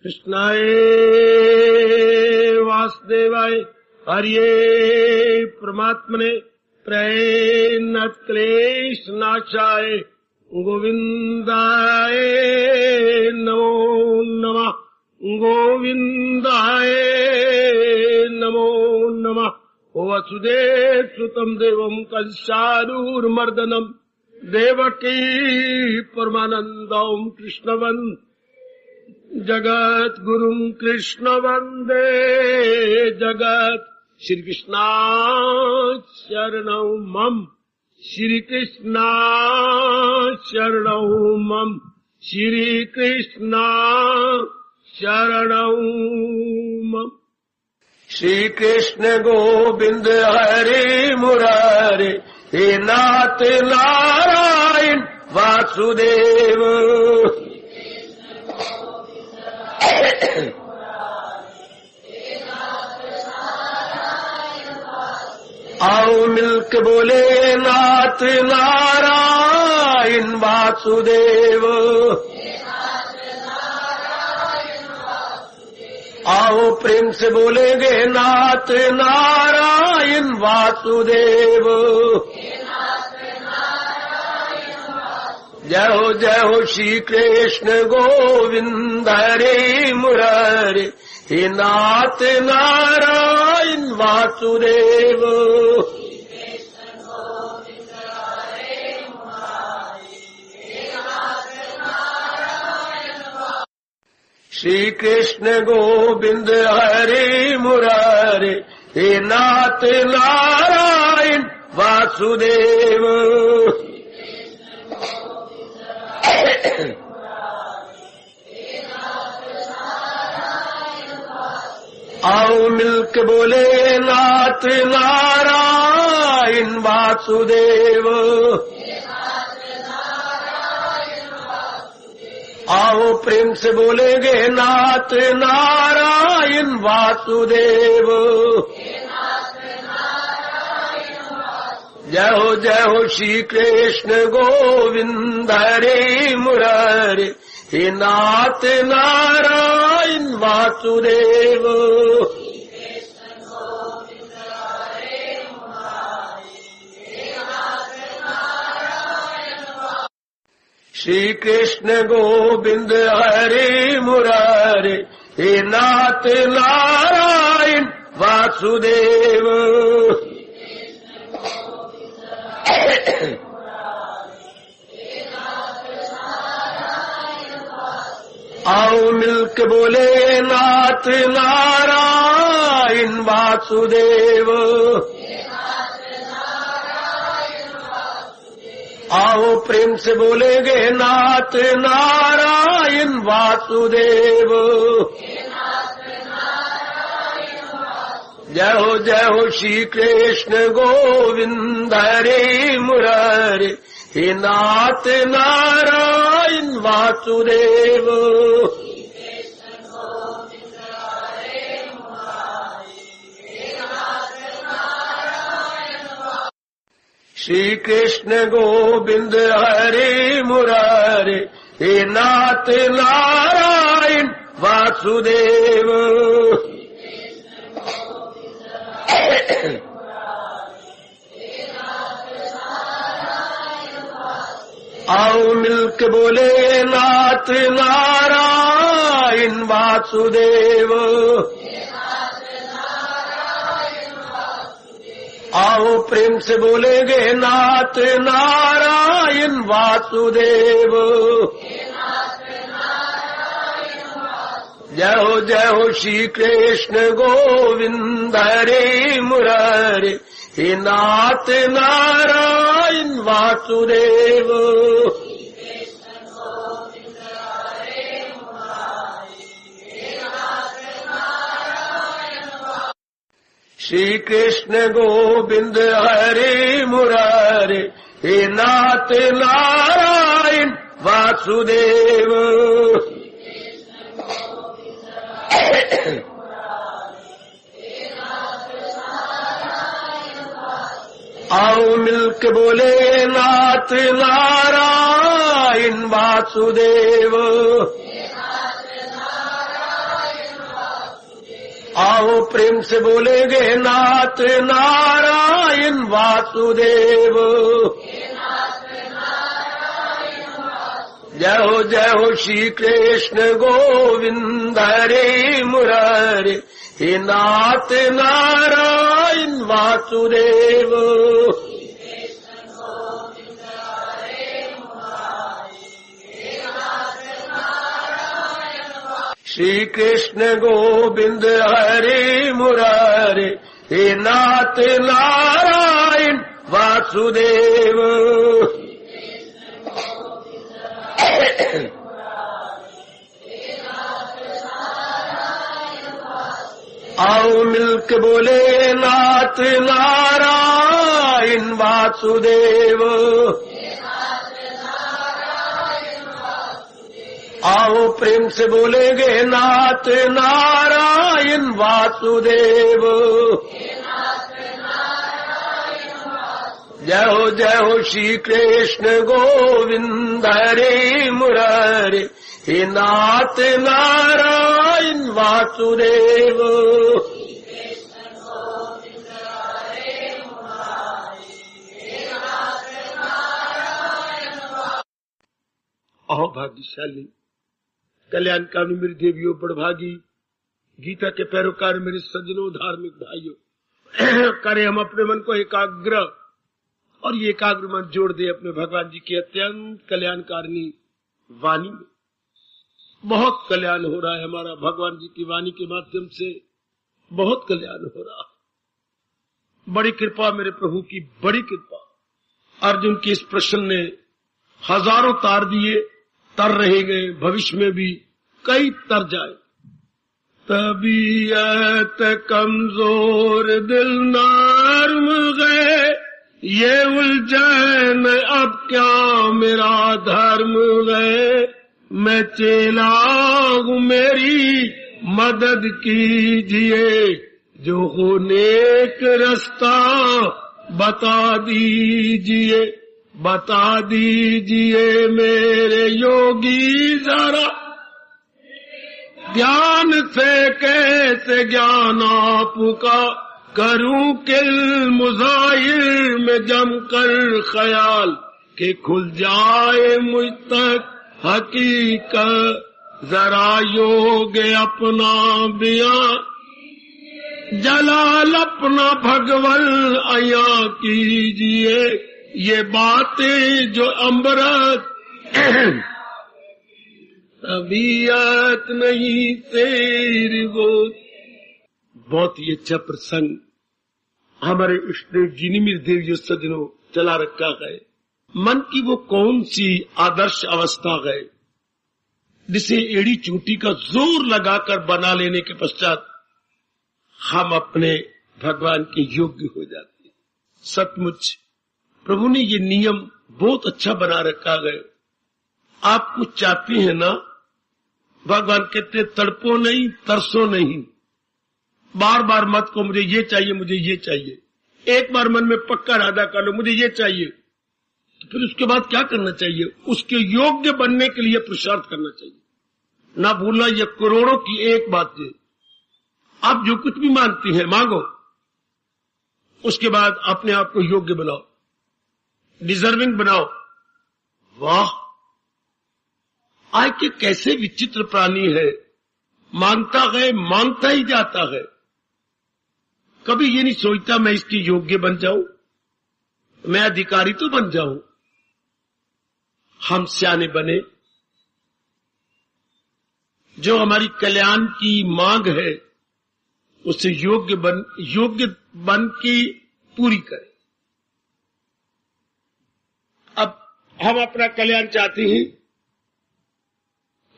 कृष्णाय वासुदेवाय हरिये परमात्मने प्रेरणात् क्लेशनाशाय गोविन्दाय नमो नमः। गोविन्दाय नमो नमः। वसुदेव सुतं देवं कंसारूर्मर्दनं देवकी परमानन्दं कृष्णवन् जगत गुरुं कृष्ण वन्दे जगत। श्री कृष्णा शरणौ मम, श्री कृष्णा शरणौ मम, श्री कृष्णा शरणौ मम। श्री कृष्ण गोविंद हरे मुरारे, हे नाथ नारायण वासुदेव। आओ मिलके बोले नाथ नारायण वासुदेव। आओ प्रेम से बोलेंगे नाथ नारायण वासुदेव। जय हो श्री कृष्ण गोविंद हरे मुरारे, हे नाथ नारायण वासुदेव। श्री कृष्ण गोविंद हरे मुरारे, हे नाथ नारायण वासुदेव। आओ मिलके बोले नाथ नारायण वासुदेव। आओ प्रेम से बोलेंगे नाथ नारायण वासुदेव। जय हो श्री कृष्ण गोविंद हरे मुरारे, हे नाथ नारायण वासुदेव। श्री कृष्ण गोविंद हरे मुरारे, हे नाथ नारायण वासुदेव। आओ मिलके बोले नाथ नारायण वासुदेव। आओ प्रेम से बोलेंगे नाथ नारायण वासुदेव। जय हो श्री कृष्ण गोविंद हरे मुरारे, हे नाथ नारायण वासुदेव। श्री कृष्ण गोविंद हरे मुरारे, हे नाथ नारायण वासुदेव। आओ मिलके बोले नाथ नारायण वासुदेव। आओ प्रेम से बोलेंगे नाथ नारायण वासुदेव। जय हो श्री कृष्ण गोविंद हरे मुरारे, हे नाथ नारायण वासुदेव। श्री कृष्ण गोविंद हरे मुरारे, हे नाथ नारायण वासुदेव। आओ मिलके बोले नाथ नारायण वासुदेव। आओ प्रेम से बोलेंगे नाथ नारायण वासुदेव। जय हो श्री कृष्ण गोविंद हरे मुरारे, हे नाथ नारायण वासुदेव। श्री कृष्ण गोविंद हरे मुरारे, हे नाथ नारायण वासुदेव। आओ मिलके बोले नाथ नारायण वासुदेव। आओ प्रेम से बोलेंगे नाथ नारायण वासुदेव। जय हो श्री कृष्ण गोविंद हरे मुरारे, हे नाथ नारायण वासुदेव। अहो भाग्यशाली कल्याणकामी मेरी देवियों बड़भागी, गीता के पैरोकार मेरे सज्जनों धार्मिक भाइयों, करें हम अपने मन को एकाग्र, और ये एकाग्र मन जोड़ दे अपने भगवान जी की अत्यंत कल्याणकारिणी वाणी में। बहुत कल्याण हो रहा है हमारा, भगवान जी की वाणी के माध्यम से बहुत कल्याण हो रहा है। बड़ी कृपा मेरे प्रभु की, बड़ी कृपा। अर्जुन के इस प्रश्न ने हजारों तार दिए, तर रहेंगे, भविष्य में भी कई तर जाए। तबीयत कमजोर दिल नर्म गए, ये उलझन अब क्या मेरा धर्म गए। मैं चेला हूँ मेरी मदद कीजिए, जो हो नेक रास्ता बता दीजिए। बता दीजिए मेरे योगी जरा, ध्यान से कैसे ज्ञान आपका करूं किल मुजाहिर में जमकर ख्याल, के खुल जाए मुझ तक हकीकत। जरा योग अपना बयां, जलाल अपना भगवन अया कीजिए। ये बातें जो अमृत तबीयत नहीं तेरी वो। बहुत ही अच्छा प्रसंग हमारे इष्टदेव जिनिमिर देवियों सज्जनों चला रखा है। मन की वो कौन सी आदर्श अवस्था है जिसे एड़ी चूटी का जोर लगाकर बना लेने के पश्चात हम अपने भगवान के योग्य हो जाते हैं। सचमुच प्रभु ने ये नियम बहुत अच्छा बना रखा है। आप कुछ चाहते हैं ना, भगवान कहते तड़पो नहीं तरसो नहीं, बार बार मत को मुझे ये चाहिए मुझे ये चाहिए। एक बार मन में पक्का इरादा कर लो मुझे ये चाहिए, तो फिर उसके बाद क्या करना चाहिए? उसके योग्य बनने के लिए पुरुषार्थ करना चाहिए। ना भूलना ये करोड़ों की एक बात है। आप जो कुछ भी मांगती हैं मांगो, उसके बाद अपने आप को योग्य बनाओ, डिजर्विंग बनाओ। वाह, आज के कैसे विचित्र प्राणी है, मांगता है मांगता ही जाता है। कभी ये नहीं सोचता मैं इसके योग्य बन जाऊं, मैं अधिकारी तो बन जाऊं। हम सियाने बने, जो हमारी कल्याण की मांग है उसे योग्य बन की पूरी करें। अब हम अपना कल्याण चाहते हैं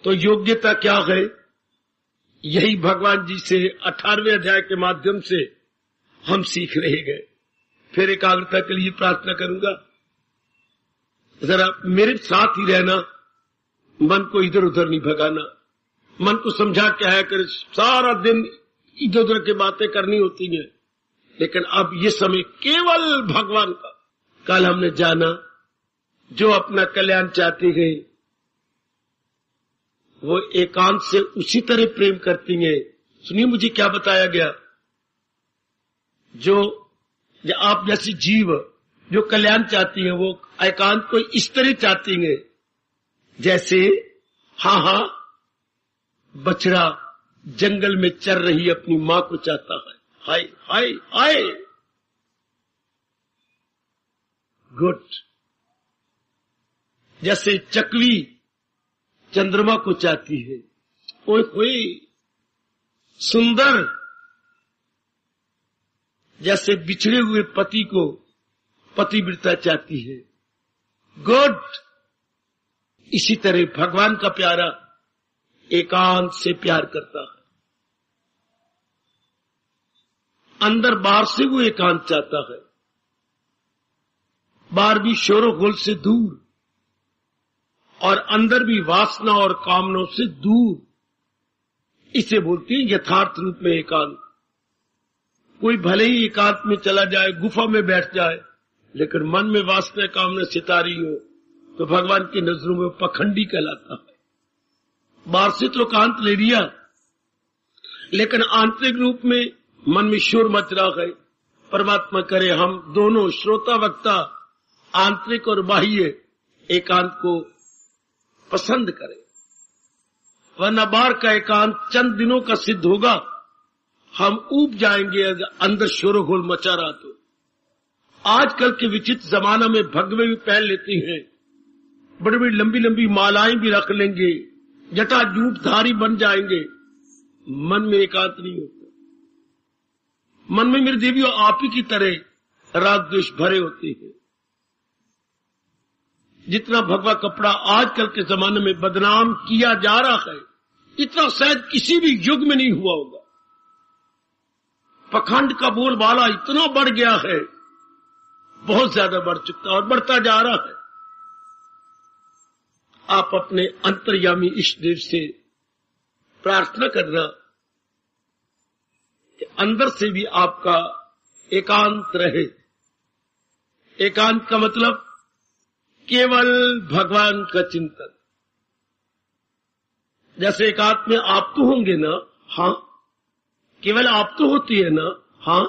तो योग्यता क्या है? यही भगवान जी से 18वें अध्याय के माध्यम से हम सीख रहे गए। फिर एकाग्रता के लिए प्रार्थना करूंगा, जरा मेरे साथ ही रहना, मन को इधर उधर नहीं भगाना। मन को समझा क्या है कर, सारा दिन इधर उधर की बातें करनी होती है, लेकिन अब ये समय केवल भगवान का। कल हमने जाना जो अपना कल्याण चाहती गई वो एकांत से उसी तरह प्रेम करती हैं सुनिए मुझे क्या बताया गया। जो आप जैसी जीव जो कल्याण चाहती है वो एकांत को इस तरह चाहती है जैसे हाँ बछड़ा जंगल में चर रही अपनी मां को चाहता है। हाय हाय हाय, गुड। जैसे चकवी चंद्रमा को चाहती है, ओए होए सुंदर। जैसे बिछड़े हुए पति को पतिव्रता चाहती है, गुड। इसी तरह भगवान का प्यारा एकांत से प्यार करता है। अंदर बाहर से वो एकांत चाहता है, बाहर भी शोर-गुल से दूर और अंदर भी वासना और कामनों से दूर। इसे बोलते हैं यथार्थ रूप में एकांत। कोई भले ही एकांत में चला जाए, गुफा में बैठ जाए, लेकिन मन में वासना कामना सितारी हो तो भगवान की नजरों में पखंडी कहलाता है। बाहर से तो एकांत ले लिया, लेकिन आंतरिक रूप में मन में शोर मच रहा है। परमात्मा करे हम दोनों श्रोता वक्ता आंतरिक और बाह्य एकांत को पसंद करें, वरना बाहर का एकांत चंद दिनों का सिद्ध होगा, हम ऊब जाएंगे अगर अंदर शोरगुल मचा रहा तो। आजकल के विचित्र जमाना में भगवे भी पहन लेती हैं, बड़ी बड़ी लंबी लंबी मालाएं भी रख लेंगे, जटा जूठधारी बन जाएंगे, मन में एकांत नहीं होता। मन में मेरे देवियों आप ही की तरह राग द्वेष भरे होते हैं। जितना भगवा कपड़ा आजकल के जमाने में बदनाम किया जा रहा है, इतना शायद किसी भी युग में नहीं हुआ होगा। पखंड का बोलबाला इतना बढ़ गया है, बहुत ज्यादा बढ़ चुका है और बढ़ता जा रहा है। आप अपने अंतर्यामी इष्ट देव से प्रार्थना करना कि अंदर से भी आपका एकांत रहे। एकांत का मतलब केवल भगवान का चिंतन। जैसे एकांत में आप तो होंगे ना, हाँ, केवल आप तो होती है ना, हाँ,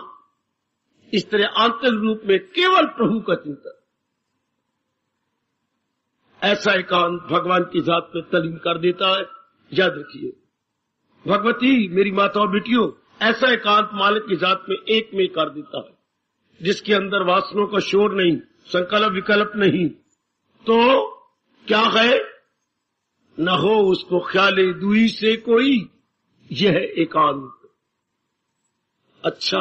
इस तरह आंतरिक रूप में केवल प्रभु का चिंतन। ऐसा एकांत भगवान की जात में तलीन कर देता है। याद रखिए भगवती मेरी माता और बेटियों, ऐसा एकांत मालिक की जात में एक में कर देता है, जिसके अंदर वासनों का शोर नहीं, संकल्प विकल्प नहीं, तो क्या है, न हो उसको ख्याले दुई से कोई, यह एकांत। अच्छा,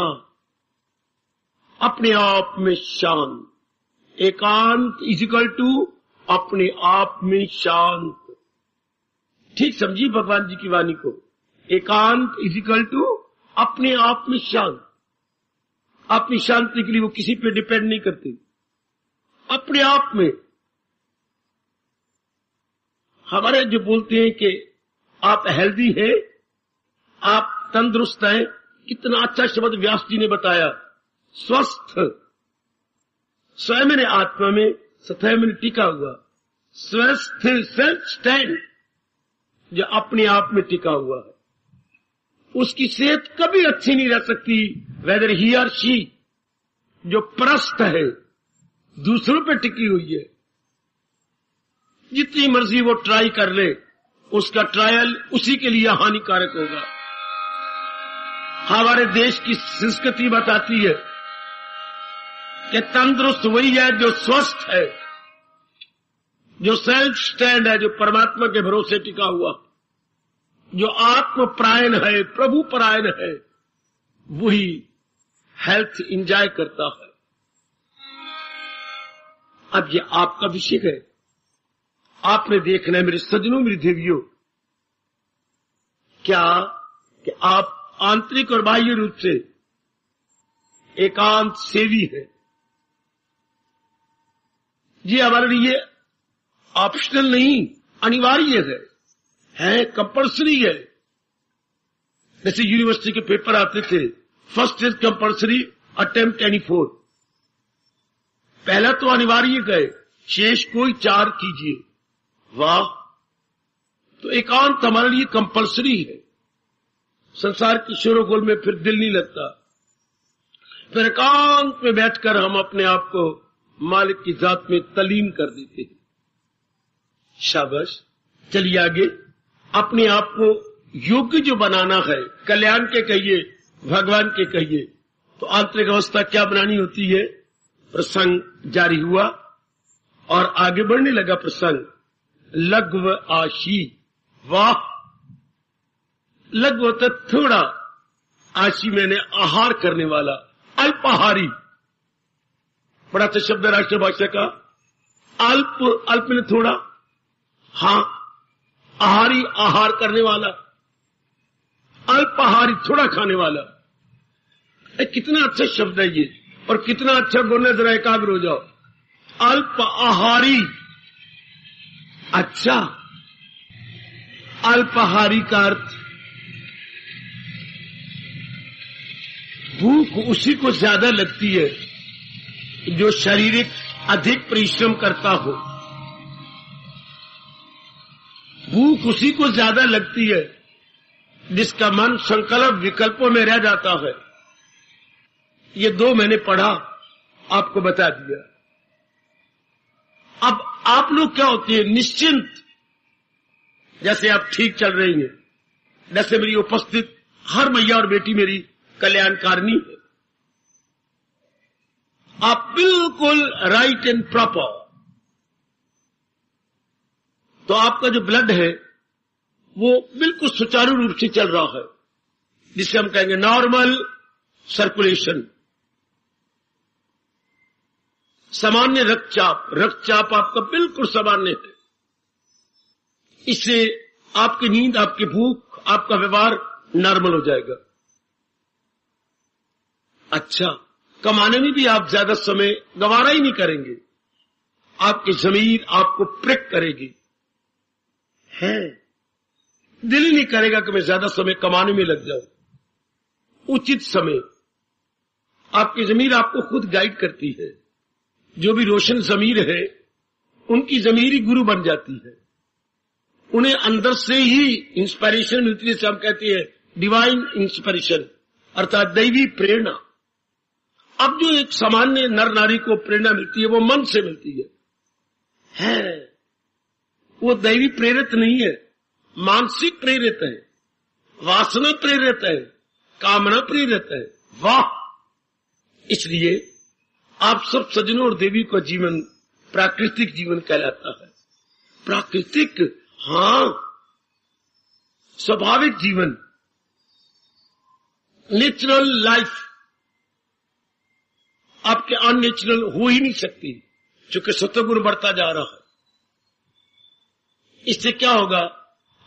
अपने आप में शांत। एकांत इजिकल टू अपने आप में शांत। ठीक समझिए भगवान जी की वाणी को। एकांत इजिकल टू अपने आप में शांत। अपनी शांति के लिए वो किसी पे डिपेंड नहीं करते, अपने आप में। हमारे जो बोलते हैं कि आप हेल्दी हैं, आप तंदुरुस्त हैं, कितना अच्छा शब्द व्यास जी ने बताया, स्वस्थ। स्वयं ने आत्मा में सतह में टिका हुआ, स्वस्थ सेल्फ स्टैंड, जो अपने आप में टिका हुआ है, उसकी सेहत कभी अच्छी नहीं रह सकती, वेदर ही और शी जो परस्त है, दूसरों पे टिकी हुई है। जितनी मर्जी वो ट्राई कर ले, उसका ट्रायल उसी के लिए हानिकारक होगा। हमारे देश की संस्कृति बताती है कि तंदुरुस्त वही है जो स्वस्थ है, जो सेल्फ स्टैंड है, जो परमात्मा के भरोसे टिका हुआ, जो आत्म परायण है, प्रभु परायण है, वही हेल्थ एंजॉय करता है। अब ये आपका विषय है, आपने देखना है मेरे सज्जनों, मेरी देवियों, क्या कि आप आंतरिक और बाह्य रूप से एकांत सेवी है। ये हमारे लिए ऑप्शनल नहीं, अनिवार्य है कंपल्सरी है। जैसे यूनिवर्सिटी के पेपर आते थे, first is compulsory, attempt any four. पहला तो अनिवार्य गए, शेष कोई 4 कीजिए। वाह, तो एकांत हमारे लिए कंपल्सरी है। संसार की शोरगुल में फिर दिल नहीं लगता। फिर एकांत में बैठकर हम अपने आप को मालिक की जात में तलीम कर देते हैं। शाबाश, चलिए आगे। अपने आप को योग्य जो बनाना है, कल्याण के कहिए, भगवान के कहिए, तो आंतरिक अवस्था क्या बनानी होती है? प्रसंग जारी हुआ और आगे बढ़ने लगा प्रसंग। लघ्व आशी, वाह! लघ्व होता थोड़ा, आशी मैंने आहार करने वाला, अल्पाहारी। बड़ा अच्छा शब्द राष्ट्रभाषा का। अल्प, अल्प में थोड़ा, हाँ, आहारी आहार करने वाला, अल्पाहारी थोड़ा खाने वाला। कितना अच्छा शब्द है ये, और कितना अच्छा गुण है, जरा एकाग्र हो जाओ। अल्प आहारी, अच्छा, अल्पाहारी का अर्थ भूख उसी को ज्यादा लगती है जो शारीरिक अधिक परिश्रम करता हो। भूख उसी को ज्यादा लगती है जिसका मन संकल्प विकल्पों में रह जाता है। ये दो मैंने पढ़ा, आपको बता दिया। अब आप लोग क्या होते हैं? निश्चिंत, जैसे आप ठीक चल रही हैं, जैसे मेरी उपस्थित हर मैया और बेटी मेरी कल्याणकारिणी है, आप बिल्कुल राइट एंड प्रॉपर। तो आपका जो ब्लड है वो बिल्कुल सुचारू रूप से चल रहा है, जिसे हम कहेंगे नॉर्मल सर्कुलेशन। सामान्य रक्तचाप, रक्तचाप आपका बिल्कुल सामान्य है। इससे आपकी नींद, आपकी भूख, आपका व्यवहार नॉर्मल हो जाएगा। अच्छा, कमाने में भी आप ज्यादा समय गंवारा ही नहीं करेंगे। आपकी जमीर आपको प्रिक करेगी, है, दिल ही नहीं करेगा कि मैं ज्यादा समय कमाने में लग जाऊं। उचित समय आपकी जमीर आपको खुद गाइड करती है। जो भी रोशन जमीर है, उनकी जमीर ही गुरु बन जाती है। उन्हें अंदर से ही इंस्पिरेशन मिलती है, जैसे हम कहते हैं डिवाइन इंस्पिरेशन, अर्थात दैवी प्रेरणा। अब जो एक सामान्य नर नारी को प्रेरणा मिलती है वो मन से मिलती है, वो दैवी प्रेरित नहीं है, मानसिक प्रेरित है, वासना प्रेरित है, कामना प्रेरित है। वाह! इसलिए आप सब सज्जनों और देवी का जीवन प्राकृतिक जीवन कहलाता है। प्राकृतिक, हाँ, स्वाभाविक जीवन, नेचुरल लाइफ आपके अननेचुरल हो ही नहीं सकती, क्योंकि सत्वगुण बढ़ता जा रहा है। इससे क्या होगा?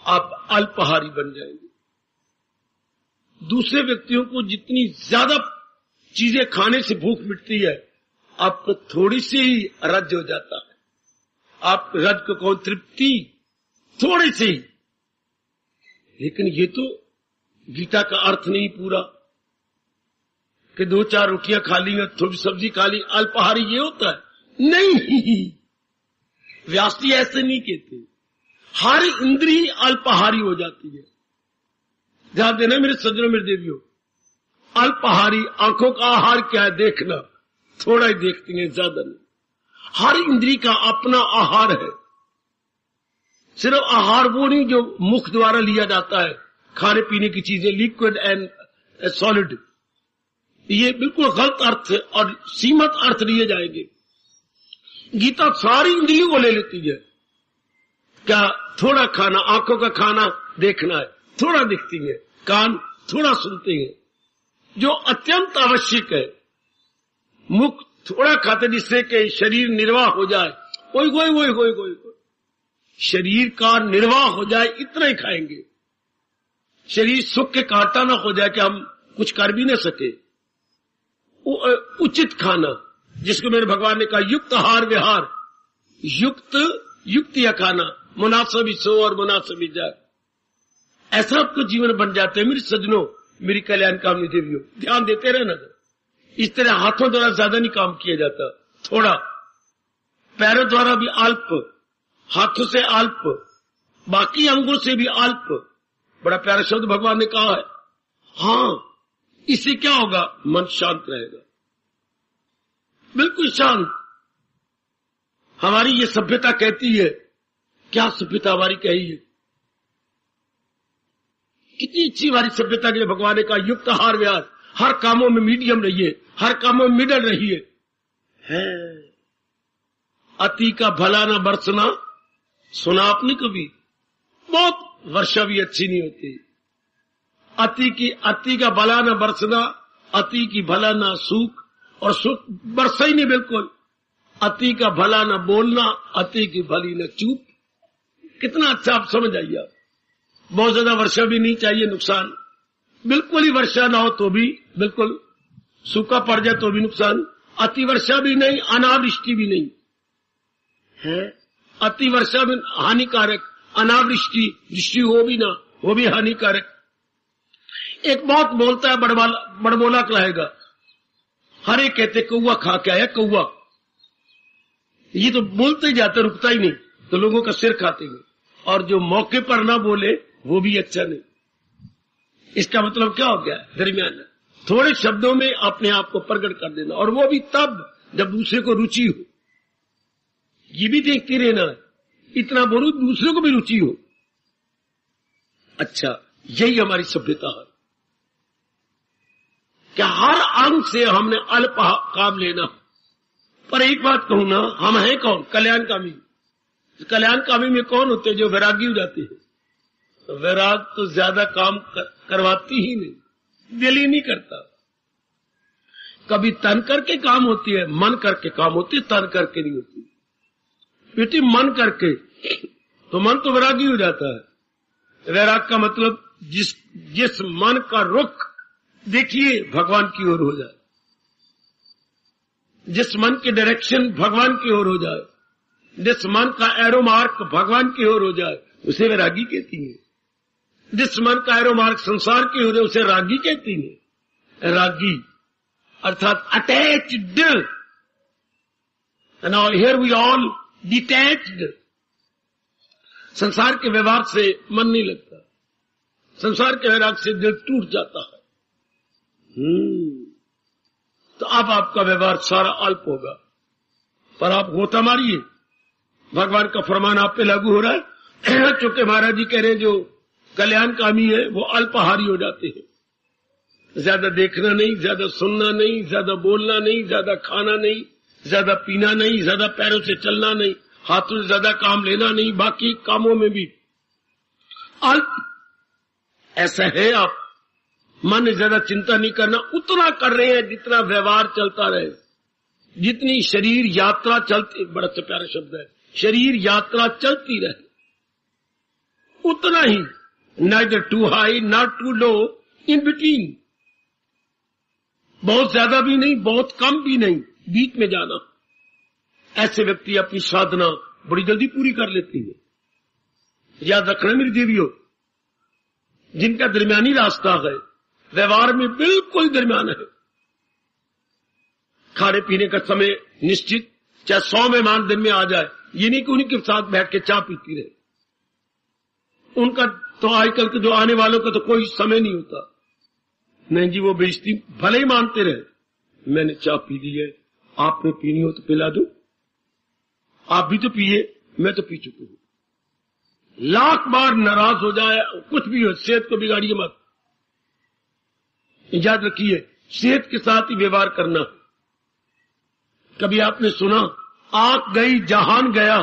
आप अल्पाहारी बन जाएंगे। दूसरे व्यक्तियों को जितनी ज्यादा चीजें खाने से भूख मिटती है, आपको थोड़ी सी ही रज हो जाता है। आप रज को कहो तृप्ति, थोड़ी सी। लेकिन ये तो गीता का अर्थ नहीं पूरा कि 2-4 रोटियां खा ली, थोड़ी सब्जी खा ली, अल्पाहारी ये होता है? नहीं, व्यास जी ऐसे नहीं कहते। हर इंद्रिय अल्पाहारी हो जाती है। ध्यान देना मेरे सज्जनों, मेरे देवियों, अल्पाहारी आंखों का आहार क्या है देखना, थोड़ा ही देखती है, ज्यादा नहीं। हर इंद्रिय का अपना आहार है। सिर्फ आहार वो नहीं जो मुख द्वारा लिया जाता है, खाने पीने की चीजें, लिक्विड एंड सॉलिड, ये बिल्कुल गलत अर्थ है और सीमित अर्थ लिए जाएंगे। गीता सारी इंद्रियों को ले लेती है। क्या थोड़ा खाना, आंखों का खाना देखना है, थोड़ा देखती है, कान थोड़ा सुनते हैं, जो अत्यंत आवश्यक है। मुख थोड़ा खाते जिससे कि शरीर निर्वाह हो जाए, कोई शरीर का निर्वाह हो जाए, इतना ही खाएंगे। शरीर सुख के कांटा ना हो जाए कि हम कुछ कर भी न सके। उचित खाना, जिसको मेरे भगवान ने कहा युक्त आहार विहार, युक्त या खाना, मुनासिब सो और मुनासिब जाए, ऐसा आपको जीवन बन जाते हैं। मेरे सज्जनों, मेरी कल्याणकामिनी देवियों, ध्यान देते रहना। इस तरह हाथों द्वारा ज्यादा नहीं काम किया जाता, थोड़ा, पैरों द्वारा भी अल्प, हाथों से अल्प, बाकी अंगों से भी अल्प। बड़ा प्यारा शब्द भगवान ने कहा है, हाँ, इससे क्या होगा? मन शांत रहेगा, बिल्कुल शांत। हमारी ये सभ्यता कहती है, क्या सभ्यता हमारी कही है? कितनी अच्छी हमारी सभ्यता के लिए भगवान ने कहा युक्त आहार विहार, हर कामों में मीडियम रहिए, हर कामों में मिडल रहिए। है अति का भला ना बरसना, सुना आपने कभी? बहुत वर्षा भी अच्छी नहीं होती। अति का भला ना बरसना, अति की भला ना सूख, और सूख बरसा ही नहीं बिल्कुल। अति का भला ना बोलना, अति की भली ना चूप। कितना अच्छा, आप समझ आइए। आप बहुत ज्यादा वर्षा भी नहीं चाहिए, नुकसान। बिल्कुल ही वर्षा ना हो तो भी बिल्कुल, सूखा पड़ जाए तो भी नुकसान। अति वर्षा भी नहीं, अनावृष्टि भी नहीं है। अति वर्षा भी हानिकारक, अनावृष्टि वृष्टि हो भी ना, वो भी हानिकारक। एक बहुत बोलता है, बड़बोला कहलाएगा। हर एक कहते कौवा खा के आया, कौवा। ये तो बोलते ही जाते, रुकता ही नहीं, तो लोगों का सिर खाते हुए। और जो मौके पर ना बोले वो भी अच्छा नहीं। इसका मतलब क्या हो गया? दरमियान, थोड़े शब्दों में अपने आप को प्रकट कर देना, और वो भी तब जब दूसरे को रुचि हो। ये भी देखते रहना, इतना बोलूं दूसरे को भी रुचि हो। अच्छा, यही हमारी सभ्यता है। क्या हर अंग से हमने अल्प काम लेना। पर एक बात कहूं ना, हम हैं कौन? कल्याणकामी। कल्याणकामी में कौन होते हैं? जो वैरागी हो जाते हैं। तो वैराग तो ज्यादा काम करवाती ही नहीं, दिल ही नहीं करता। कभी तन करके काम होती है, मन करके काम होती है, तन करके नहीं होती। बेटी मन करके, तो मन तो वैरागी हो जाता है। वैराग का मतलब जिस मन का रुख देखिए भगवान की ओर हो जाए, जिस मन की डायरेक्शन भगवान की ओर हो जाए, जिस मन का एरो मार्क भगवान की ओर हो जाए, उसे वैरागी कहती है। जिस मन का एरो मार्क संसार की ओर है, उसे रागी कहती है। रागी अर्थात attached. Now here we all detached. संसार के व्यवहार से मन नहीं लगता, संसार के वैराग से दिल टूट जाता है। तो अब आपका व्यवहार सारा अल्प होगा, पर आप गोता मारिए, भगवान का फरमान आप पे लागू हो रहा है। चूंकि महाराज जी कह रहे हैं जो कल्याणकामी है वो अल्पाहारी हो जाते हैं। ज्यादा देखना नहीं, ज्यादा सुनना नहीं, ज्यादा बोलना नहीं, ज्यादा खाना नहीं, ज्यादा पीना नहीं, ज्यादा पैरों से चलना नहीं, हाथों से ज्यादा काम लेना नहीं, बाकी कामों में भी अल्प। ऐसा है आप मन ने ज्यादा चिंता नहीं करना, उतना कर रहे हैं जितना व्यवहार चलता रहे, जितनी शरीर यात्रा चलती, बड़ा अच्छा प्यारा शब्द है, शरीर यात्रा चलती रहे, उतना ही। neither too high not too low, in between। बहुत ज्यादा भी नहीं, बहुत कम भी नहीं, बीच में जाना। ऐसे व्यक्ति अपनी साधना बड़ी जल्दी पूरी कर लेती है। याद रखना मेरी देवियों, जिनका दरमियानी रास्ता है, व्यवहार में बिल्कुल दरमियान है, खाने पीने का समय निश्चित, चाहे 100 मेहमान दिन में आ जाए, ये नहीं कि उन्हीं के साथ बैठ के चाय पीती रहे। उनका तो आजकल के जो आने वालों का तो कोई समय नहीं होता। नहीं जी, वो बेइज्जती भले ही मानते रहे, मैंने चाय पी ली है, आपने पीनी हो तो पिला दो, आप भी तो पिए, मैं तो पी चुकी हूं। लाख बार नाराज हो जाए, कुछ भी हो, सेहत को बिगाड़िए मत। याद रखिए, सेहत के साथ ही व्यवहार करना। कभी आपने सुना, आंख गई जहान गया,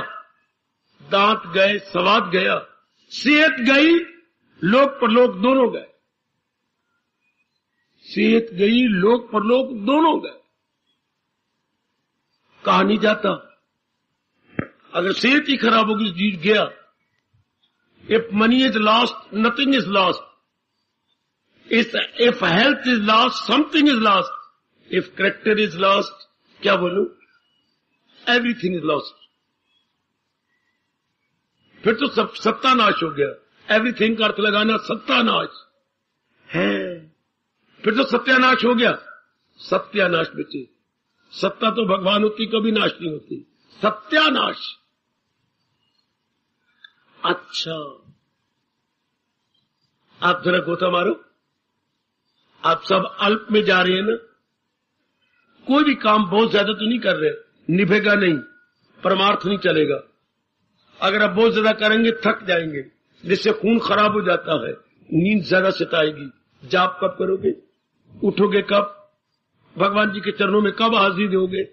दांत गए स्वाद गया, सेहत गई लोक परलोक दोनों गए। सेहत गई लोक परलोक दोनों गए। कहा नहीं जाता, अगर सेहत ही खराब होगी तो जीत गया। If money is lost, nothing is lost. If health is lost, something is lost. If character is lost, क्या बोलूं, एवरीथिंग इज लॉस्ट। फिर तो सब सत्यानाश हो गया। एवरीथिंग का अर्थ लगाना सत्यानाश है, फिर तो सत्यानाश हो गया। सत्यानाश बचे, सत्ता तो भगवान होती, कभी नाश नहीं होती। सत्यानाश। अच्छा, आप जरा गोता मारो, आप सब अल्प में जा रहे हैं ना, कोई भी काम बहुत ज्यादा तो नहीं कर रहे, निभेगा नहीं, परमार्थ नहीं चलेगा। अगर आप बहुत ज्यादा करेंगे थक जाएंगे, जिससे खून खराब हो जाता है, नींद ज्यादा सताएगी। जाप कब करोगे, उठोगे कब, भगवान जी के चरणों में कब हाजिर दोगे?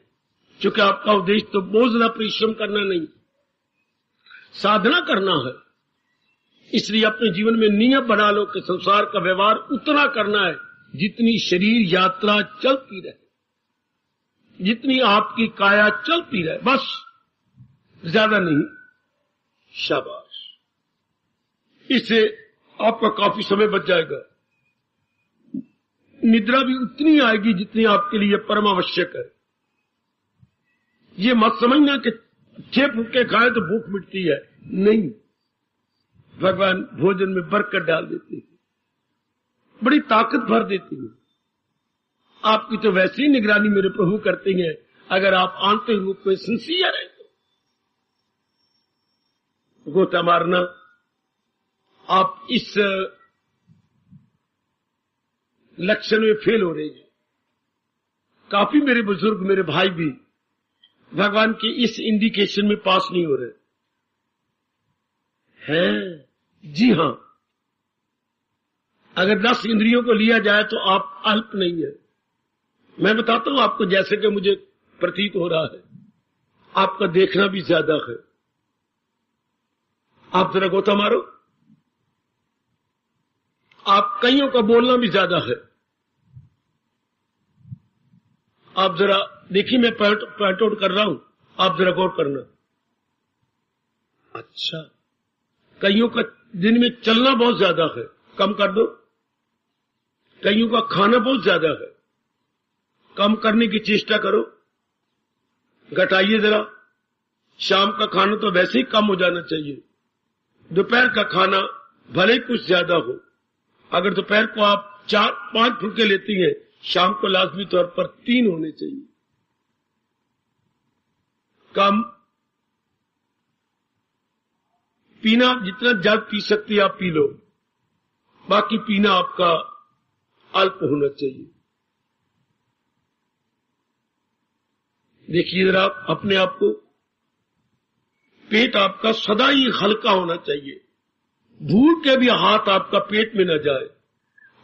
क्योंकि आपका उद्देश्य तो बहुत ज्यादा परिश्रम करना नहीं, साधना करना है। इसलिए अपने जीवन में नियम बना लो कि संसार का व्यवहार उतना करना है जितनी शरीर यात्रा चलती रहे, जितनी आपकी काया चलती रहे, बस, ज्यादा नहीं। शाबाश, इससे आपका काफी समय बच जाएगा। निद्रा भी उतनी आएगी जितनी आपके लिए परम आवश्यक है। ये मत समझना कि 6 फुलके खाए तो भूख मिटती है, नहीं। भगवान भोजन में बरकत डाल देते हैं, बड़ी ताकत भर देती है। आपकी तो वैसे ही निगरानी मेरे प्रभु करते हैं, अगर आप आंतरिक रूप में सिंसियर है तो। गोता मारना, आप इस लक्षण में फेल हो रहे हैं। काफी मेरे बुजुर्ग, मेरे भाई भी भगवान के इस इंडिकेशन में पास नहीं हो रहे हैं। जी हां, अगर 10 इंद्रियों को लिया जाए तो आप अल्प नहीं है। मैं बताता हूं आपको, जैसे कि मुझे प्रतीत हो रहा है, आपका देखना भी ज्यादा है। आप जरा गोता मारो, आप कईयों का बोलना भी ज्यादा है। आप जरा देखिए, मैं पॉइंट आउट कर रहा हूं, आप जरा गौर करना। अच्छा, कईयों का दिन में चलना बहुत ज्यादा है, कम कर दो। कईयों का खाना बहुत ज्यादा है, कम करने की चेष्टा करो, घटाइए जरा। शाम का खाना तो वैसे ही कम हो जाना चाहिए। दोपहर का खाना भले कुछ ज्यादा हो, अगर दोपहर को आप 4-5 फुलके लेती हैं, शाम को लाजमी तौर पर 3 होने चाहिए। कम पीना, जितना जल पी सकती है आप पी लो, बाकी पीना आपका अल्प होना चाहिए। देखिए जरा अपने आप को, पेट आपका सदा ही हल्का होना चाहिए। भूल के भी हाथ आपका पेट में न जाए।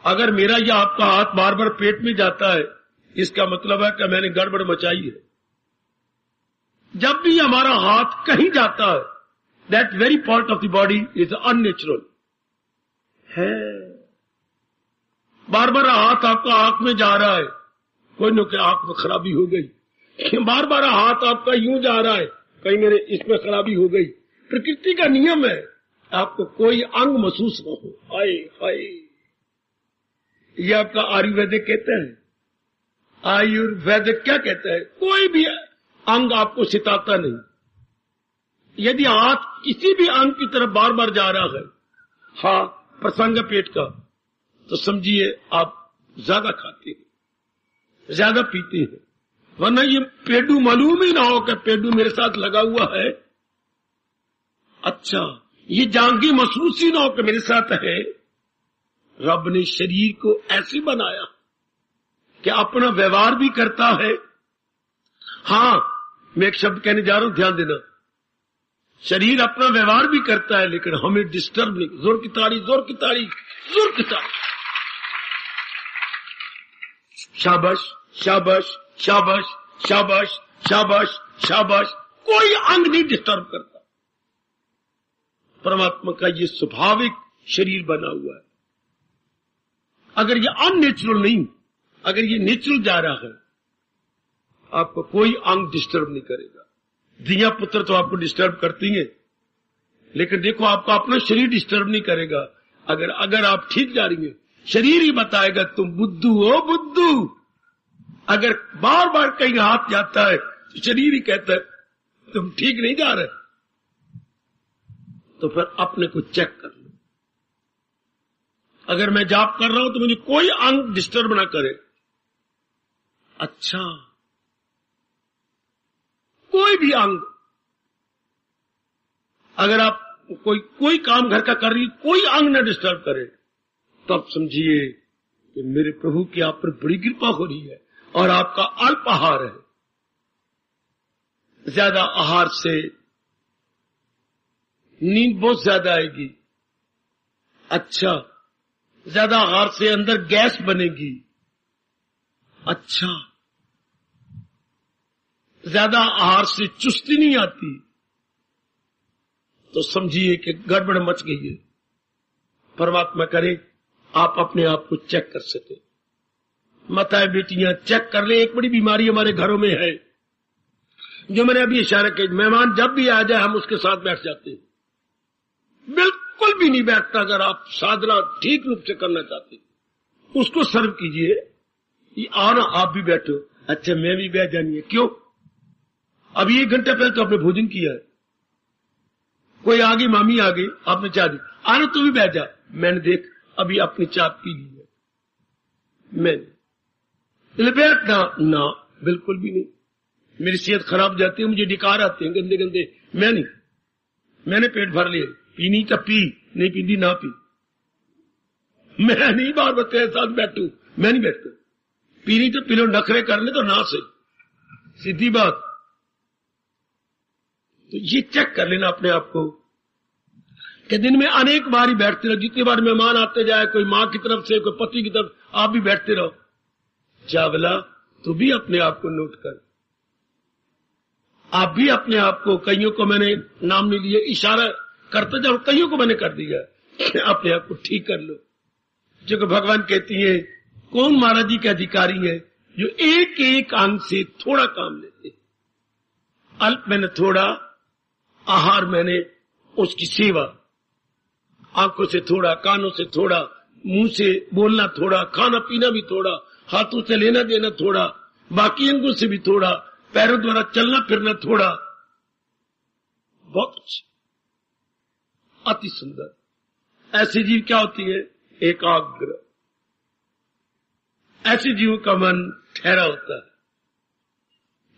अगर मेरा या आपका हाथ बार बार पेट में जाता है, इसका मतलब है कि मैंने गड़बड़ मचाई है। जब भी हमारा हाथ कहीं जाता है, that very part of the body is unnatural है। बार बार हाथ आपका आंख में जा रहा है, कोई न कोई आंख में खराबी हो गई। बार बार हाथ आपका यूं जा रहा है, कहीं मेरे इसमें खराबी हो गई। प्रकृति का नियम है, आपको कोई अंग महसूस न हो। हाय हाय, ये आपका आयुर्वेदिक कहते हैं। आयुर्वेदिक क्या कहता है? कोई भी अंग आपको सिताता नहीं। यदि हाथ किसी भी अंग की तरफ बार बार जा रहा है, हाँ प्रसंग पेट का, तो समझिए आप ज्यादा खाते हैं, ज्यादा पीते हैं। वरना ये पेडू मालूम ही ना हो कि पेडू मेरे साथ लगा हुआ है। अच्छा, ये जांगी महसूस ही ना हो कि मेरे साथ है। रब ने शरीर को ऐसे बनाया कि अपना व्यवहार भी करता है। हां, मैं एक शब्द कहने जा रहा हूं, ध्यान देना। शरीर अपना व्यवहार भी करता है, लेकिन हमें डिस्टर्ब नहीं। जोर की ताड़ी, जोर की ताड़ी, जोर की ताड़ी। शाबाश शाबाश शाबाश शाबाश शाबाश शाबाश। कोई अंग नहीं डिस्टर्ब करता। परमात्मा का ये स्वाभाविक शरीर बना हुआ है। अगर ये अननेचुरल नहीं, अगर ये नेचुरल जा रहा है, आपको कोई अंग डिस्टर्ब नहीं करेगा। दिया पुत्र तो आपको डिस्टर्ब करती हैं, लेकिन देखो आपका अपना शरीर डिस्टर्ब नहीं करेगा। अगर आप ठीक जा रही हैं, शरीर ही बताएगा तुम बुद्धू हो, बुद्धू। अगर बार बार कहीं हाथ जाता है तो शरीर ही कहता है तुम ठीक नहीं जा रहे। तो फिर अपने को चेक कर लो। अगर मैं जाप कर रहा हूं तो मुझे कोई अंग डिस्टर्ब ना करे। अच्छा, कोई भी अंग, अगर आप कोई काम घर का कर रही, कोई अंग ना डिस्टर्ब करे, तब समझिए कि मेरे प्रभु की आप पर बड़ी कृपा हो रही है और आपका अल्प आहार है। ज्यादा आहार से नींद बहुत ज्यादा आएगी। अच्छा, ज्यादा आहार से अंदर गैस बनेगी। अच्छा, ज्यादा आहार से चुस्ती नहीं आती, तो समझिए कि गड़बड़ मच गई है। परमात्मा करे आप अपने आप को चेक कर सके। माताएं बेटियां चेक कर ले। एक बड़ी बीमारी हमारे घरों में है, जो मैंने अभी इशारा किया, मेहमान जब भी आ जाए हम उसके साथ बैठ जाते हैं। बिल्कुल भी नहीं बैठता। अगर आप साधना ठीक रूप से करना चाहते हैं, उसको सर्व कीजिए। आना, आप भी बैठो। अच्छा, मैं भी बैठ जानी है। क्यों? अभी 1 घंटा पहले तो आपने भोजन किया है। कोई आ गई, मामी आ गई, आपने चाह दी, आना तू भी बैठ जा। मैंने देख अभी अपनी चाय पी ली है, मैंने बैठना ना, बिल्कुल भी नहीं। मेरी सेहत खराब हो जाती है, मुझे डिकार आते हैं गंदे गंदे। मैं नहीं, मैंने पेट भर लिया। पीनी तो पी, नहीं पीनी ना पी। मैं नहीं बार बच्चे साथ बैठू, मैं नहीं बैठता। पीनी तो पी लो, नखरे करने तो ना से, सीधी बात। तो ये चेक कर लेना अपने आप को कि दिन में अनेक बार ही बैठते रहो। जितनी बार मेहमान आते जाए, कोई माँ की तरफ से, कोई पति की तरफ, आप भी बैठते रहो। चावला, तू भी अपने आप को नोट कर। आप भी अपने आप को, कईयों को मैंने नाम नहीं लिए, इशारा करते जाओ, कईयों को मैंने कर दिया, अपने आप को ठीक कर लो। जो कि भगवान कहती है, कौन महाराज जी के अधिकारी है जो एक एक अंग से थोड़ा काम लेते। अल्प मैंने थोड़ा, आहार मैंने उसकी सेवा, आंखों से थोड़ा, कानों से थोड़ा, मुंह से बोलना थोड़ा, खाना पीना भी थोड़ा, हाथों से लेना देना थोड़ा, बाकी अंगों से भी थोड़ा, पैरों द्वारा चलना फिरना थोड़ा। बहुत अच्छी, अति सुंदर। ऐसे जीव क्या होती है? एकाग्र। ऐसे जीवों का मन ठहरा होता है,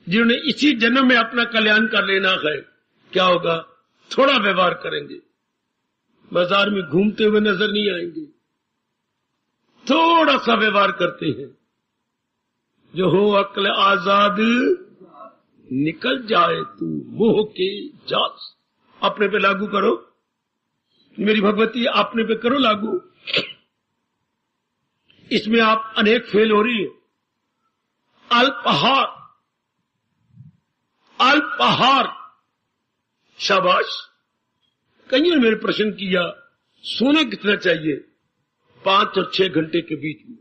जिन्होंने इसी जन्म में अपना कल्याण कर लेना है। क्या होगा? थोड़ा व्यवहार करेंगे, बाजार में घूमते हुए नजर नहीं आएंगे। थोड़ा सा व्यवहार करते हैं, जो हो अक्ल आजाद निकल जाए तू मोह के जाल। अपने पे लागू करो, मेरी भगवती, अपने पे करो लागू। इसमें आप अनेक फेल हो रही है। अल्पाहार, अल्पाहार, शाबाश। कईयों ने मेरे प्रश्न किया, सोना कितना चाहिए? 5 और 6 घंटे के बीच में।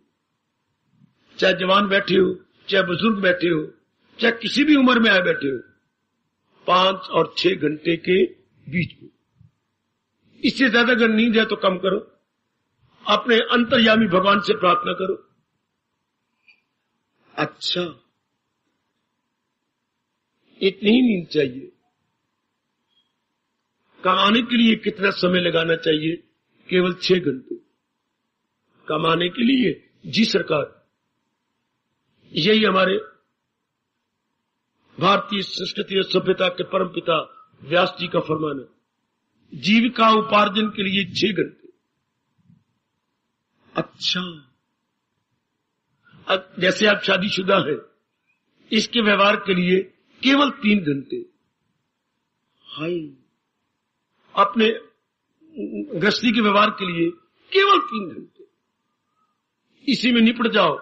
चाहे जवान बैठे हो, चाहे बुजुर्ग बैठे हो, चाहे किसी भी उम्र में आए बैठे हो, 5 और 6 घंटे के बीच में। इससे ज्यादा अगर नींद है तो कम करो। अपने अंतर्यामी भगवान से प्रार्थना करो। अच्छा, इतनी ही नींद चाहिए। कमाने के लिए कितना समय लगाना चाहिए? केवल 6 घंटे। कमाने के लिए? जी सरकार, यही हमारे भारतीय संस्कृति और सभ्यता के परमपिता व्यास जी का फरमान है। जीविका उपार्जन के लिए 6 घंटे। अच्छा, अब जैसे आप शादीशुदा है, इसके व्यवहार के लिए केवल 3 घंटे। हाय, अपने गृहस्थी के व्यवहार के लिए केवल 3 घंटे। इसी में निपट जाओ।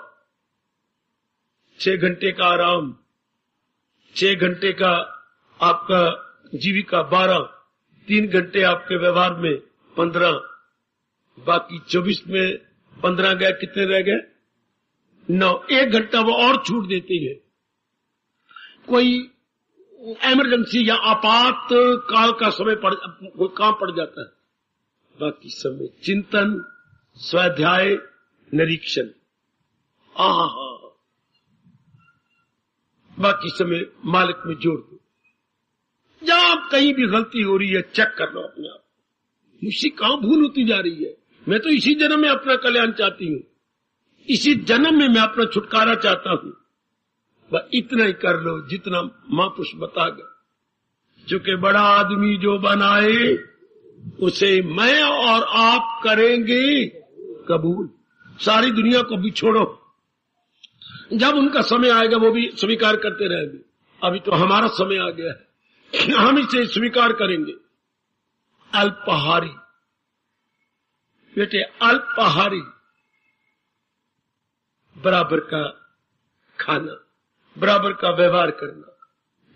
6 घंटे का आराम, 6 घंटे का आपका जीविका 12, 3 घंटे आपके व्यवहार में 15, बाकी 24 में 15 गए, कितने रह गए? 9। 1 घंटा वो और छूट देती है। कोई इमरजेंसी या आपात काल का समय कोई काम पड़ जाता है, बाकी समय चिंतन, स्वाध्याय, निरीक्षण। बाकी समय मालिक में जोड़ दो। जहां कहीं भी गलती हो रही है, चेक कर लो अपने आप। मुझसे कहां भूल होती जा रही है? मैं तो इसी जन्म में अपना कल्याण चाहती हूं, इसी जन्म में मैं अपना छुटकारा चाहता हूं। बस इतना ही कर लो जितना महापुरुष बता गए। चूंकि बड़ा आदमी जो बनाए, उसे मैं और आप करेंगे कबूल। सारी दुनिया को भी छोड़ो, जब उनका समय आएगा वो भी स्वीकार करते रहेंगे। अभी तो हमारा समय आ गया है, हम इसे स्वीकार करेंगे। अल्पाहारी बेटे, अल्पाहारी, बराबर का खाना, बराबर का व्यवहार करना,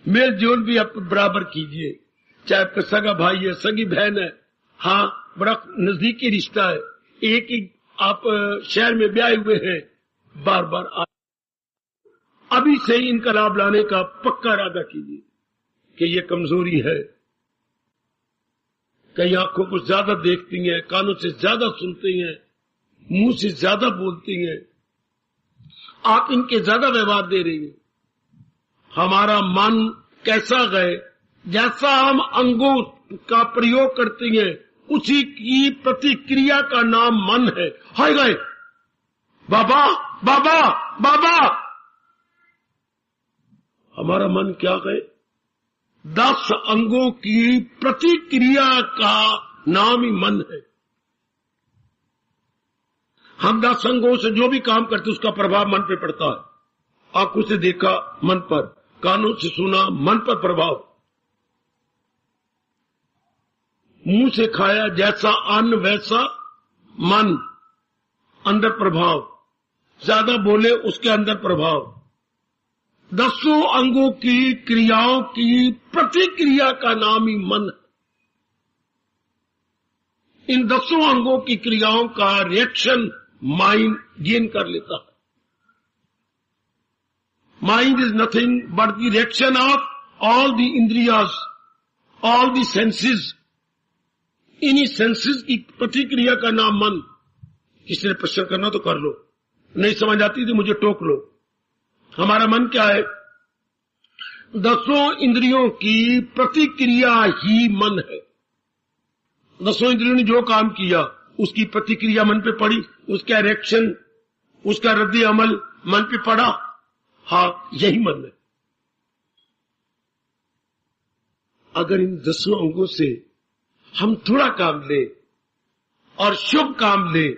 मेल जोल भी आप बराबर कीजिए। चाहे आपका सगा भाई है, सगी बहन है, हाँ बड़ा नजदीकी रिश्ता है, एक ही आप शहर में ब्याहे हुए हैं, बार बार अभी से ही इनका लाभ लाने का पक्का इरादा कीजिए कि ये कमजोरी है। कई आंखों को ज्यादा देखती हैं, कानों से ज्यादा सुनती हैं, मुंह से ज्यादा बोलती हैं, आप इनके ज्यादा व्यवहार दे रही हैं। हमारा मन कैसा गए, जैसा हम अंगों का प्रयोग करते हैं उसी की प्रतिक्रिया का नाम मन है। हाय गए बाबा बाबा बाबा, हमारा मन क्या गए, 10 अंगों की प्रतिक्रिया का नाम ही मन है। हम 10 अंगों से जो भी काम करते उसका प्रभाव मन पे पड़ता है। आंखों से देखा मन पर, कानों से सुना मन पर प्रभाव, मुंह से खाया जैसा अन्न वैसा मन, अंदर प्रभाव, ज्यादा बोले उसके अंदर प्रभाव। 10 अंगों की क्रियाओं की प्रतिक्रिया का नाम ही मन है। इन 10 अंगों की क्रियाओं का रिएक्शन माइंड गेन कर लेता है। Mind is nothing but the reaction of all the इंद्रियाज, ऑल द सेंसेस। इन्हीं सेंसेस की प्रतिक्रिया का नाम मन। किसी ने प्रश्न करना तो कर लो, नहीं समझ आती तो मुझे टोक लो। हमारा मन क्या है, 10 इंद्रियों की प्रतिक्रिया ही मन है। 10 इंद्रियों ने जो काम किया उसकी प्रतिक्रिया मन पे पड़ी, उसका रिएक्शन, उसका रद्द अमल मन पे पड़ा। हाँ, यही मन है। अगर इन 10 अंगों से हम थोड़ा काम ले और शुभ काम ले,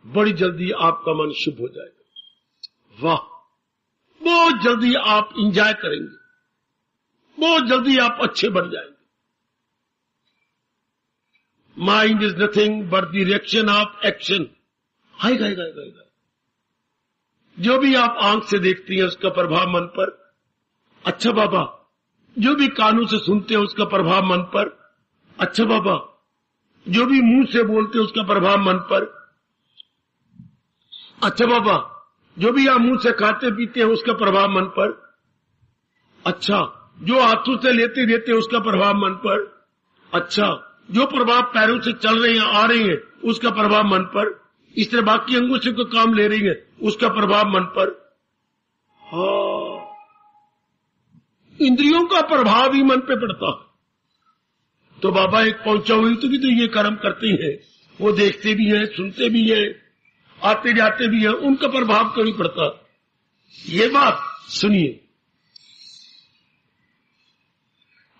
बड़ी जल्दी आपका मन शुभ हो जाएगा। वाह, बहुत जल्दी आप इंजॉय करेंगे, बहुत जल्दी आप अच्छे बन जाएंगे। Mind is nothing but the reaction of action. आएगा। जो भी आप आंख से देखती हैं उसका प्रभाव मन पर। अच्छा बाबा, जो भी कानों से सुनते हैं उसका प्रभाव मन पर। अच्छा बाबा, जो भी मुंह से बोलते हैं उसका प्रभाव मन पर। अच्छा बाबा, जो भी आप मुंह से खाते पीते हैं उसका प्रभाव मन पर। अच्छा, जो हाथों से लेते देते हैं उसका प्रभाव मन पर। अच्छा, जो प्रभाव पैरों से चल रहे हैं, आ रहे हैं, उसका प्रभाव मन पर। इस तरह बाकी अंगों से कोई काम ले रही है उसका प्रभाव मन पर। हाँ, इंद्रियों का प्रभाव ही मन पे पड़ता है। तो बाबा एक पहुंचा हुई तो भी तो ये कर्म करते हैं, वो देखते भी हैं, सुनते भी हैं, आते जाते भी हैं, उनका प्रभाव क्यों नहीं पड़ता। ये बात सुनिए,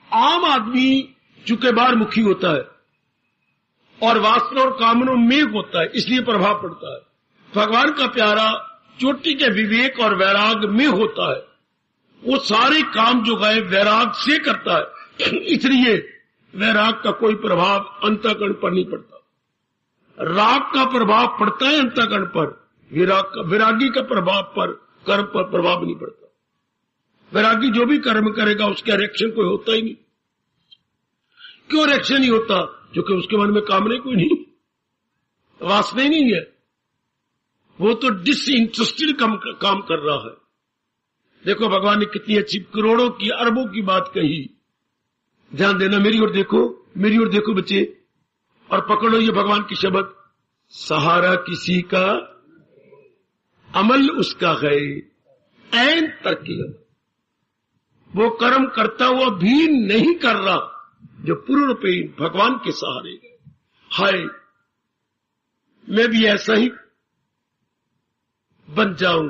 आम आदमी चूंकि बाहर मुखी होता है और वासना और कामनों में होता है, इसलिए प्रभाव पड़ता है। भगवान का प्यारा चोटी के विवेक और वैराग में होता है, वो सारे काम जो गए वैराग से करता है, इसलिए वैराग का कोई प्रभाव अंतःकरण पर नहीं पड़ता। राग का प्रभाव पड़ता है अंतःकरण पर, वैरागी का प्रभाव पर, कर्म पर प्रभाव नहीं पड़ता। वैरागी जो भी कर्म करेगा उसका रिएक्शन कोई होता ही नहीं। क्यों रिएक्शन नहीं होता? क्योंकि उसके मन में कामना कोई नहीं, वासना ही नहीं है, वो तो डिसइंटरेस्टेड काम कर रहा है। देखो भगवान ने कितनी अच्छी करोड़ों की अरबों की बात कही। ध्यान देना, मेरी ओर देखो बच्चे, और पकड़ो ये भगवान की शब्द। सहारा किसी का अमल उसका है, ऐन तरकीब। वो कर्म करता हुआ भी नहीं कर रहा जो पूर्ण रूपे भगवान के सहारे है। हाय, मैं भी ऐसा ही बन जाऊं,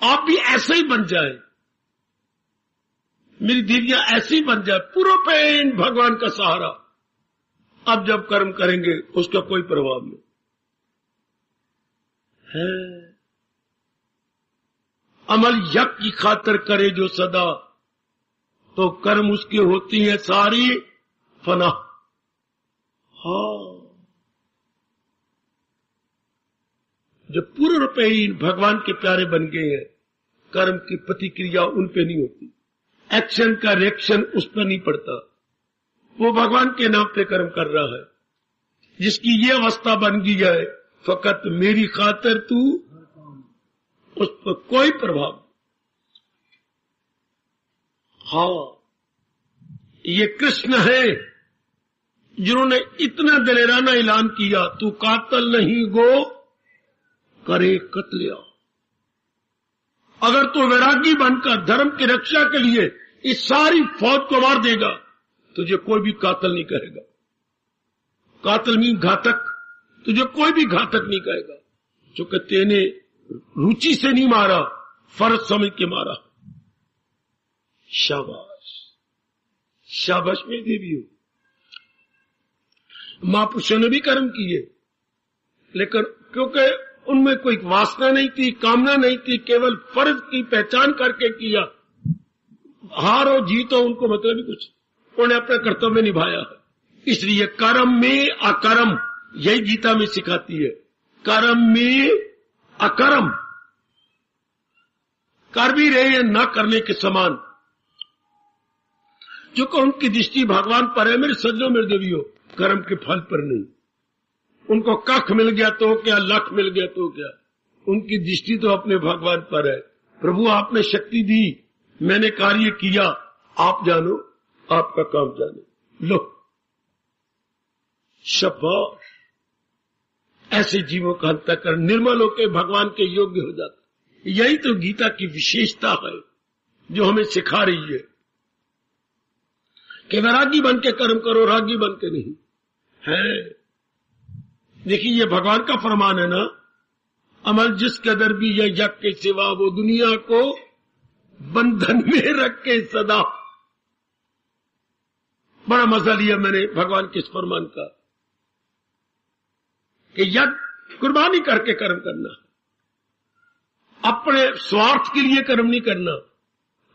आप भी ऐसा ही बन जाए, मेरी दीदियां ऐसी बन जाए, पूरा पेन भगवान का सहारा। अब जब कर्म करेंगे उसका कोई प्रभाव नहीं। है। अमल यज्ञ की खातर करे जो सदा, तो कर्म उसके होती है सारी फना। हाँ, जो पूर्ण रूप ही भगवान के प्यारे बन गए हैं, कर्म की प्रतिक्रिया उन पे नहीं होती, एक्शन का रिएक्शन उस पर नहीं पड़ता। वो भगवान के नाम पे कर्म कर रहा है। जिसकी ये अवस्था बन गई है, फकत मेरी खातिर तू, उस पर कोई प्रभाव। हाँ, ये कृष्ण है जिन्होंने इतना दलेराना ऐलान किया, तू कातल नहीं गो करे कत्लिया। अगर तू वैरागी बनकर धर्म की रक्षा के लिए इस सारी फौज को मार देगा, तुझे कोई भी कातल नहीं कहेगा। कातल मीन घातक, तुझे कोई भी घातक नहीं कहेगा, क्योंकि तेने रुचि से नहीं मारा, फर्ज समझ के मारा। शाबाश, शाबाश मेरी देवी हो। महापुरुषों ने भी कर्म किए, लेकिन क्योंकि उनमें कोई वासना नहीं थी, कामना नहीं थी, केवल फर्ज की पहचान करके किया। हारो जीतो उनको मतलब ही कुछ, उन्होंने अपना कर्तव्य निभाया है। इसलिए कर्म में अकर्म, यही गीता में सिखाती है। कर्म में अकर्म, कर भी रहे हैं न करने के समान, क्योंकि उनकी दृष्टि भगवान पर है। मेरे सज्जनों, मेरे देवियों, कर्म के फल पर नहीं। उनको कख मिल गया तो क्या, लख मिल गया तो क्या, उनकी दृष्टि तो अपने भगवान पर है। प्रभु आपने शक्ति दी, मैंने कार्य किया, आप जानो, आपका काम जाने लो। शाबाश, ऐसे जीवों का अंतःकरण निर्मल होकर भगवान के योग्य हो जाता। यही तो गीता की विशेषता है जो हमें सिखा रही है कि वैरागी बन के कर्म करो, रागी बन के नहीं है। देखिए, ये भगवान का फरमान है ना, अमल जिस कदर भी यह यज्ञ के सिवा, वो दुनिया को बंधन में रख के सदा। बड़ा मजा लिया मैंने भगवान के इस फरमान का कि यज्ञ कुर्बानी करके कर्म करना, अपने स्वार्थ के लिए कर्म नहीं करना,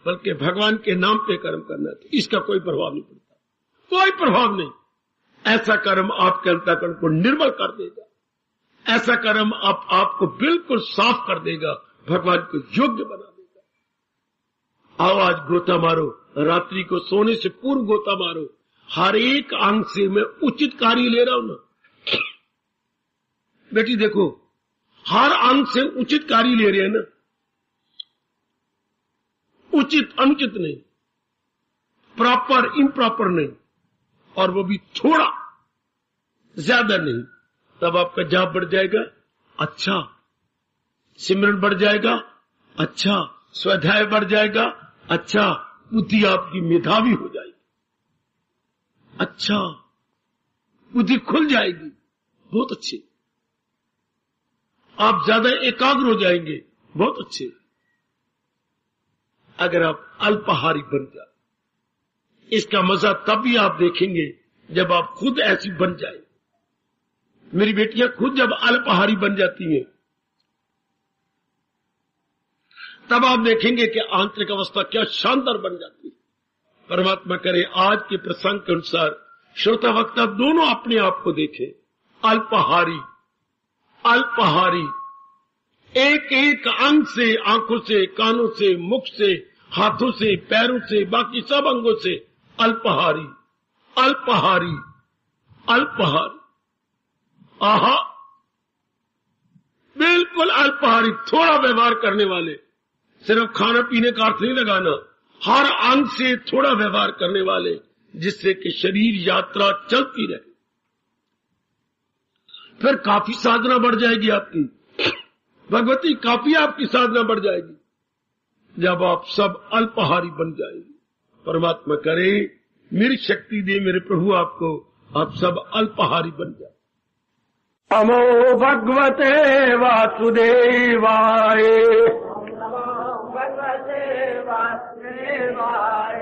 बल्कि भगवान के नाम पे कर्म करना। तो इसका कोई प्रभाव नहीं पड़ता, कोई प्रभाव नहीं। ऐसा कर्म आपके अंतःकरण को निर्मल कर देगा, ऐसा कर्म आपको बिल्कुल साफ कर देगा, भगवान को योग्य बना देगा। आओ आज गोता मारो, रात्रि को सोने से पूर्व गोता मारो। हर एक अंग से मैं उचित कार्य ले रहा हूं ना बेटी, देखो हर अंग से उचित कार्य ले रहे हैं ना, उचित अनुचित नहीं, प्रॉपर इम्प्रॉपर नहीं, और वो भी थोड़ा ज्यादा नहीं। तब आपका जाप बढ़ जाएगा, अच्छा, सिमरन बढ़ जाएगा, अच्छा, स्वाध्याय बढ़ जाएगा, अच्छा, बुद्धि आपकी मेधावी हो जाएगी, अच्छा, बुद्धि खुल जाएगी, बहुत अच्छे, आप ज्यादा एकाग्र हो जाएंगे, बहुत अच्छे। अगर आप अल्पाहारी बन जाए, इसका मजा तब भी आप देखेंगे जब आप खुद ऐसी बन जाए। मेरी बेटियां खुद जब अल्पाहारी बन जाती हैं, तब आप देखेंगे कि आंतरिक अवस्था क्या शानदार बन जाती है। परमात्मा करे आज के प्रसंग के अनुसार श्रोता वक्ता दोनों अपने आप को देखें। अल्पाहारी, अल्पाहारी, एक एक अंग से, आंखों से, कानों से, मुख से, हाथों से, पैरों से, बाकी सब अंगों से अल्पाहारी, अल्पाहारी, अल्पाहारी। आहा, बिल्कुल अल्पाहारी, थोड़ा व्यवहार करने वाले। सिर्फ खाना पीने का अर्थ नहीं लगाना, हर अंग से थोड़ा व्यवहार करने वाले, जिससे कि शरीर यात्रा चलती रहे। फिर काफी साधना बढ़ जाएगी आपकी भगवती, काफी आपकी साधना बढ़ जाएगी जब आप सब अल्पाहारी बन जाएंगे। परमात्मा करे मेरी शक्ति दे मेरे प्रभु आपको, आप सब अल्पाहारी बन जाए। नमो भगवते वासुदेवाय,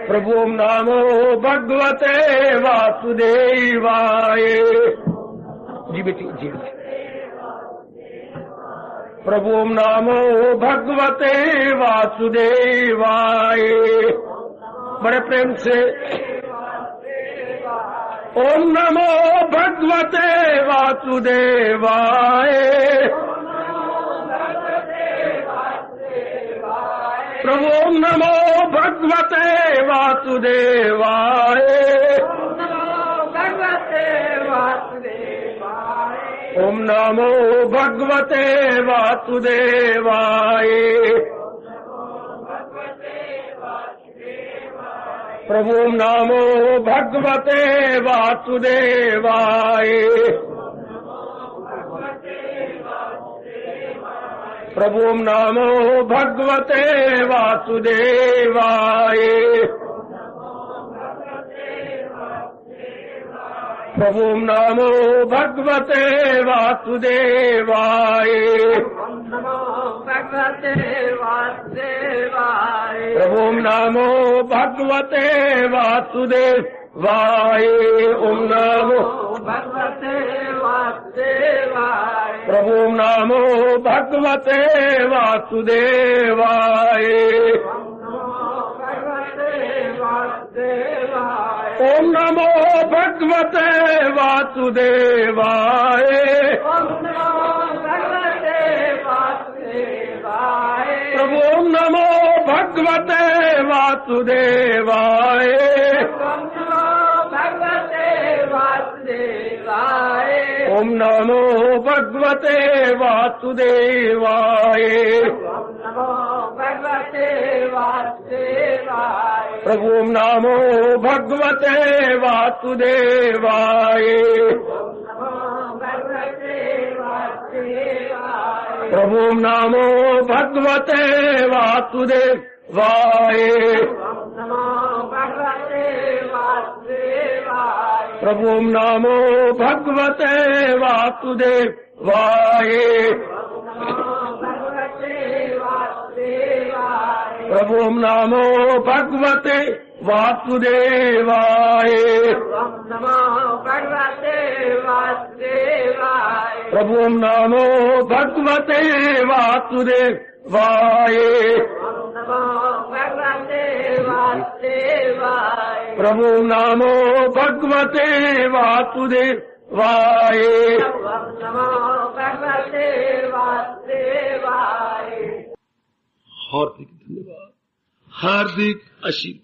प्रभु नमो भगवते वासुदेवाय। जी बेटी, जी प्रभु नमो भगवते वासुदेवाय। बड़े प्रेम से ओम नमो भगवते वासुदेवाय। प्रभु ओम नमो भगवते वासुदेवाय। ओम नमो भगवते वासुदेवाय। प्रभु नमो भगवते वासुदेवाय। प्रभु नमो भगवते वासुदेवाय। प्रभु नमो भगवते वासुदेवाय। प्रभु नमो भगवते वासुदेवाय। ओम नमो भगवते वासुदेवाय। प्रभु नमो भगवते वासुदेवाय। ओम नमो भगवते वासुदेवाय। प्रभु नमो भगवते वासुदेवाय। ओम नमो भगवते वासुदेवाय। प्रभु नमो भगवते वासुदेवाय। प्रभु नमो भगवते वासुदेवाय। प्रभु नमो भगवते वासुदेवाय। प्रभु नमो भगवते वासुदेवाय। प्रभु नमो भगवते वासुदेवाय। प्रभु नमो भगवते वासुदेवाय। हार्दिक धन्यवाद, हार्दिक आशीर्वाद।